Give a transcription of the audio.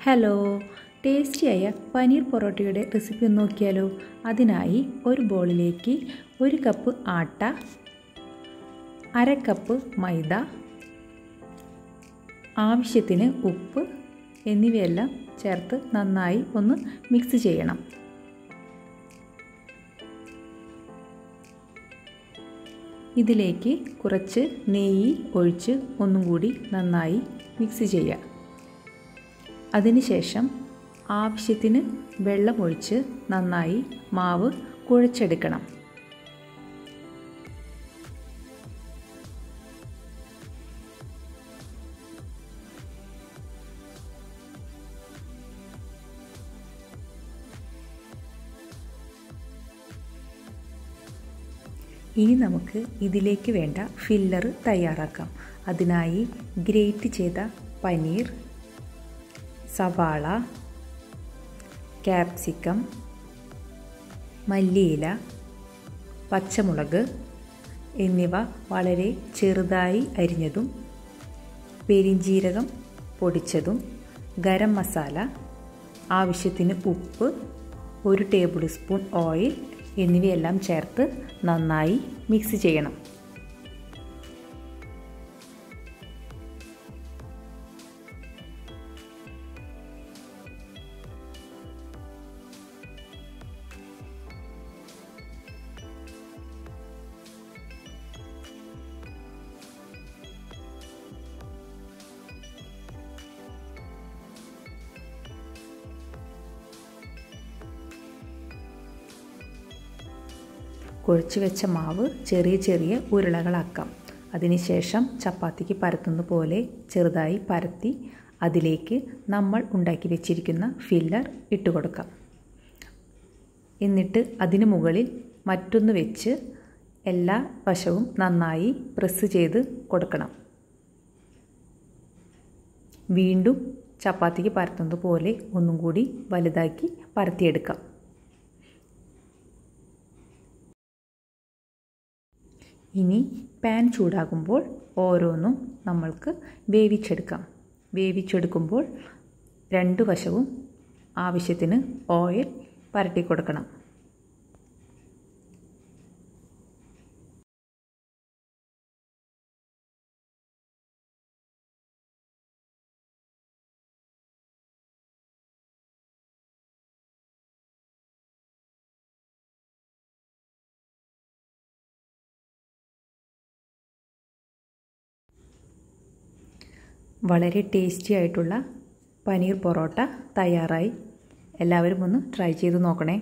Hello, ടേസ്റ്റിയായ paneer പൊറോട്ടയുടെ recipe ഒന്ന് നോക്കിയാലോ. അതിനായി ഒരു ബൗളിലേക്ക് 1 കപ്പ് ആട്ട, 1/2 കപ്പ് മൈദ, ആവശ്യത്തിന് ഉപ്പ് എന്നിവയെല്ലാം ചേർത്ത് നന്നായി ഒന്ന് മിക്സ് ചെയ്യണം. ഇതിലേക്ക് കുറച്ച് നെയ്യ് ഒഴിച്ച് ഒന്നും കൂടി നന്നായി മിക്സ് ചെയ്യാം. അതിനുശേഷം ആവശ്യത്തിന് വെള്ളം ഒഴിച്ച് നന്നായി മാവ് കുഴച്ചെടുക്കണം. ഇനി നമുക്ക് ഇതിലേക്ക് വേണ്ട ഫില്ലർ തയ്യാറാക്കാം. അതിനായി ഗ്രേറ്റ് ചെയ്ത പനീർ, സവാള, ക്യാപ്സിക്കം, മല്ലിയില, പച്ചമുളക് എന്നിവ വളരെ ചെറുതായി അരിഞ്ഞതും, പെരിഞ്ജീരകം പൊടിച്ചതും, ഗരം മസാല, ആവശ്യത്തിന് ഉപ്പ്, 1 ടേബിൾ സ്പൂൺ ഓയിൽ എന്നിവയെല്ലാം ചേർത്ത് നന്നായി മിക്സ് ചെയ്യണം. കുഴച്ച് വെച്ച മാവ് ചെറിയ ചെറിയ ഉരുളകളാക്കാം. അതിനുശേഷം ചപ്പാത്തിക്ക് പരത്തുന്ന പോലെ ചെറുതായി പരത്തി അതിലേക്ക് നമ്മൾ ഉണ്ടാക്കി വെച്ചിരിക്കുന്ന ഫില്ലർ ഇട്ട് കൊടുക്കാം. എന്നിട്ട് അതിന് മുകളിൽ മറ്റൊന്ന് വെച്ച് എല്ലാ വശവും നന്നായി പ്രസ് ചെയ്ത് കൊടുക്കണം. വീണ്ടും ചപ്പാത്തിക്ക് പരത്തുന്നത് പോലെ ഒന്നും കൂടി വലുതാക്കി പരത്തിയെടുക്കാം. ഇനി പാൻ ചൂടാകുമ്പോൾ ഓരോന്നും നമ്മൾക്ക് വേവിച്ചെടുക്കാം. വേവിച്ചെടുക്കുമ്പോൾ 2 വശവും ആവശ്യത്തിന് ഓയിൽ പരട്ടി കൊടുക്കണം. വളരെ ടേസ്റ്റി ആയിട്ടുള്ള പനീർ പൊറോട്ട തയ്യാറായി. എല്ലാവരും ഒന്ന് ട്രൈ ചെയ്ത് നോക്കണേ.